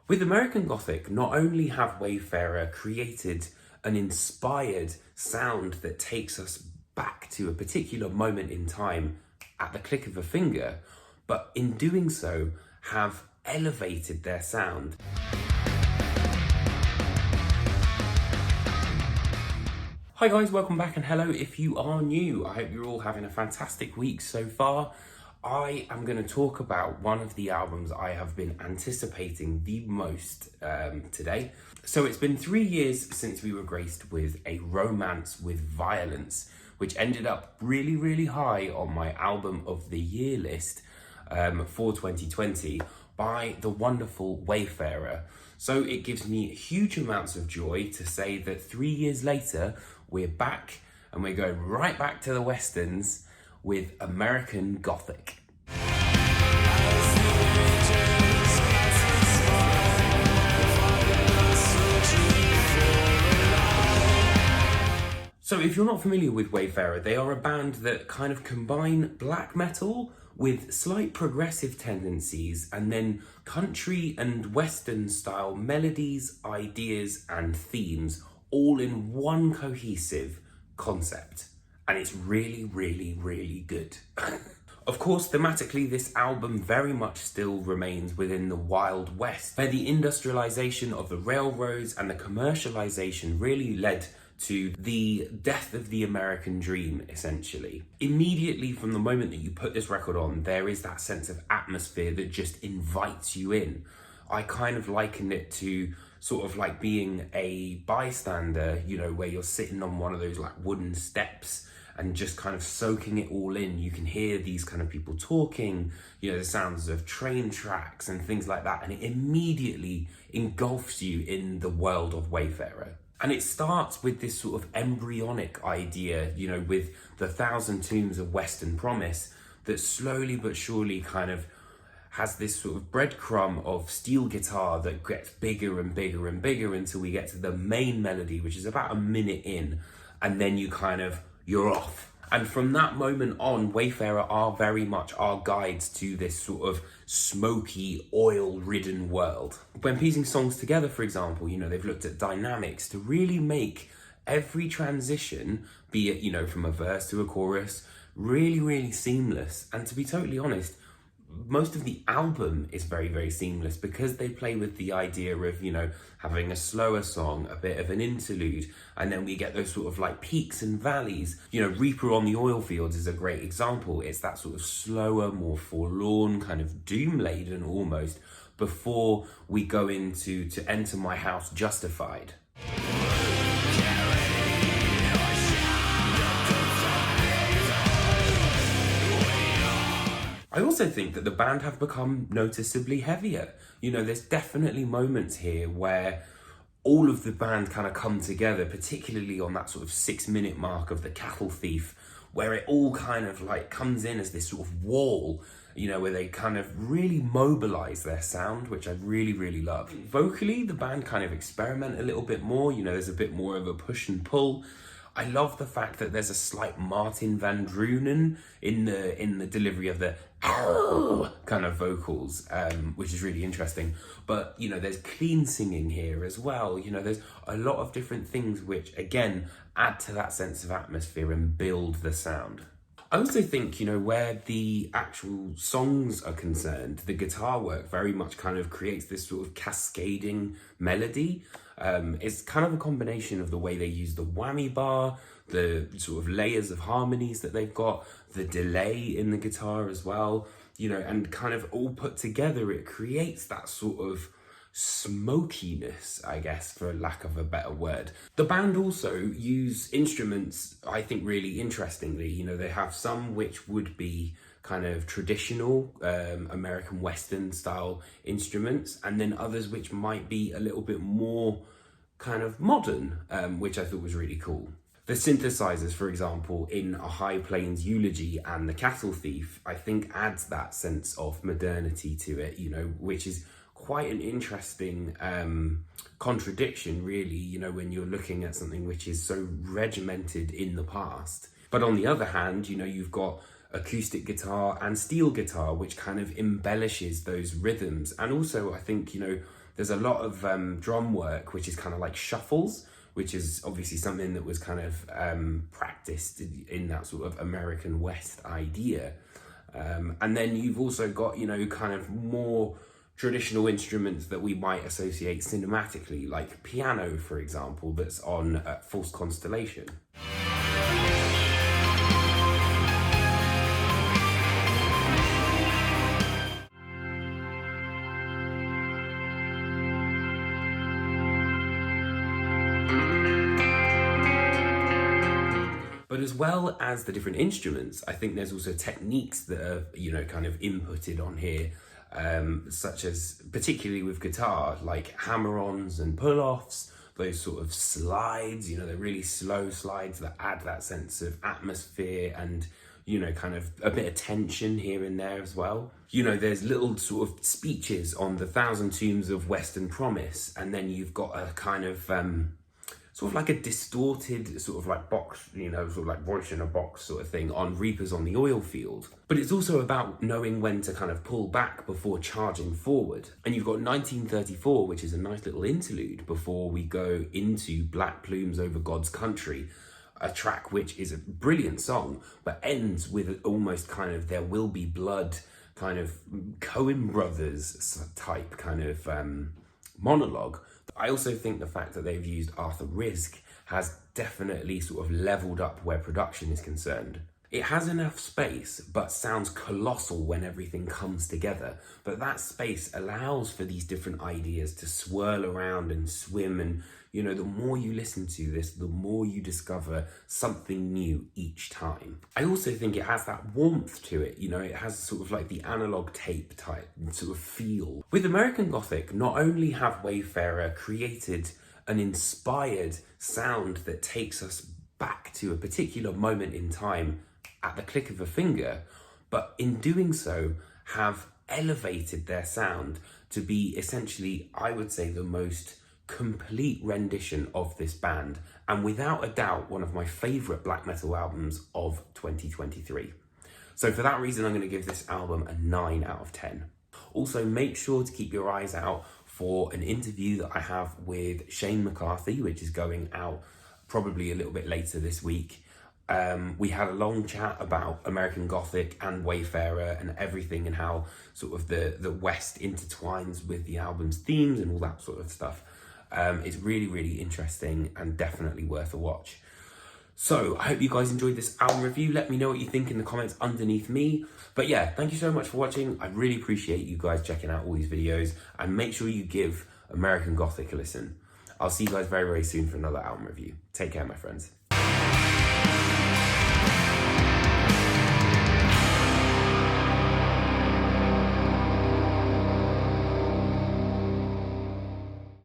With American Gothic, not only have Wayfarer created an inspired sound that takes us back to a particular moment in time at the click of a finger, but in doing so have elevated their sound. Hi guys, welcome back, and hello if you are new. I hope you're all having a fantastic week so far. I am going to talk about one of the albums I have been anticipating the most today. So it's been 3 years since we were graced with a Romance with Violence, which ended up really high on my album of the year list for 2020 by the wonderful Wayfarer. So it gives me huge amounts of joy to say that 3 years later, we're back and we're going right back to the Westerns with American Gothic. So if you're not familiar with Wayfarer, they are a band that kind of combine black metal with slight progressive tendencies and then country and Western style melodies, ideas and themes all in one cohesive concept. And it's really good. Of course, thematically, this album very much still remains within the Wild West, where the industrialization of the railroads and the commercialization really led to the death of the American dream, essentially. Immediately from the moment that you put this record on, there is that sense of atmosphere that just invites you in. I kind of liken it to sort of like being a bystander, you know, where you're sitting on one of those like wooden steps and just kind of soaking it all in. You can hear these kind of people talking, you know, the sounds of train tracks and things like that, and it immediately engulfs you in the world of Wayfarer. And it starts with this sort of embryonic idea, you know, with the 1,000 Tombs of Western Promise that slowly but surely kind of has this sort of breadcrumb of steel guitar that gets bigger and bigger until we get to the main melody, which is about a minute in, and then you're off. And from that moment on, Wayfarer are very much our guides to this sort of smoky, oil-ridden world. When piecing songs together, for example, you know, they've looked at dynamics to really make every transition, be it, you know, from a verse to a chorus, really seamless. And to be totally honest, most of the album is very seamless because they play with the idea of, you know, having a slower song, a bit of an interlude, and then we get those sort of like peaks and valleys. You know, Reaper on the Oil Fields is a great example. It's that sort of slower, more forlorn, kind of doom-laden almost, before we go into To Enter My House Justified. I also think that the band have become noticeably heavier. You know, there's definitely moments here where all of the band kind of come together, particularly on that sort of 6-minute mark of The Cattle Thief, where it all kind of like comes in as this sort of wall, you know, where they kind of really mobilize their sound, which I really love. Vocally, the band kind of experiment a little bit more. You know, there's a bit more of a push and pull. I love the fact that there's a slight Martin Van Drunen in the delivery of the "ow" kind of vocals, which is really interesting. But, you know, there's clean singing here as well. You know, there's a lot of different things which, again, add to that sense of atmosphere and build the sound. I also think, you know, where the actual songs are concerned, the guitar work very much kind of creates this sort of cascading melody. It's kind of a combination of the way they use the whammy bar, the sort of layers of harmonies that they've got, the delay in the guitar as well, you know, and kind of all put together, it creates that sort of smokiness, I guess, for lack of a better word. The band also use instruments, I think, really interestingly. You know, they have some which would be kind of traditional American Western style instruments, and then others which might be a little bit more kind of modern, which I thought was really cool. The synthesizers, for example, in A High Plains Eulogy and The Cattle Thief, I think adds that sense of modernity to it, you know, which is quite an interesting contradiction, really, you know, when you're looking at something which is so regimented in the past. But on the other hand, you know, you've got acoustic guitar and steel guitar, which kind of embellishes those rhythms. And also, I think, you know, There's a lot of drum work, which is kind of like shuffles, which is obviously something that was kind of practiced in that sort of American West idea. And then you've also got, you know, kind of more traditional instruments that we might associate cinematically, like piano, for example, that's on False Constellation. But as well as the different instruments, I think there's also techniques that are, you know, kind of inputted on here, such as, particularly with guitar, like hammer-ons and pull-offs, those sort of slides, you know, they're really slow slides that add that sense of atmosphere and, you know, kind of a bit of tension here and there as well. You know, there's little sort of speeches on the Thousand Tombs of Western Promise, and then you've got a kind of sort of like a distorted sort of like box, you know, sort of like voice in a box sort of thing on Reapers on the Oil Field. But it's also about knowing when to kind of pull back before charging forward. And you've got 1934, which is a nice little interlude before we go into Black Plumes Over God's Country, a track which is a brilliant song, but ends with almost kind of There Will Be Blood, kind of Coen Brothers type kind of monologue. I also think the fact that they've used Arthur Rizk has definitely sort of leveled up where production is concerned. It has enough space, but sounds colossal when everything comes together. But that space allows for these different ideas to swirl around and swim. And, you know, the more you listen to this, the more you discover something new each time. I also think it has that warmth to it. You know, it has sort of like the analog tape type sort of feel. With American Gothic, not only have Wayfarer created an inspired sound that takes us back to a particular moment in time at the click of a finger, but in doing so have elevated their sound to be essentially, I would say, the most complete rendition of this band, and without a doubt one of my favourite black metal albums of 2023. So for that reason, I'm going to give this album a 9 out of 10. Also, make sure to keep your eyes out for an interview that I have with Shane McCarthy, which is going out probably a little bit later this week. We had a long chat about American Gothic and Wayfarer and everything, and how sort of the West intertwines with the album's themes and all that sort of stuff. It's really, really interesting and definitely worth a watch. So I hope you guys enjoyed this album review. Let me know what you think in the comments underneath me. But yeah, thank you so much for watching. I really appreciate you guys checking out all these videos, and make sure you give American Gothic a listen. I'll see you guys very, very soon for another album review. Take care, my friends.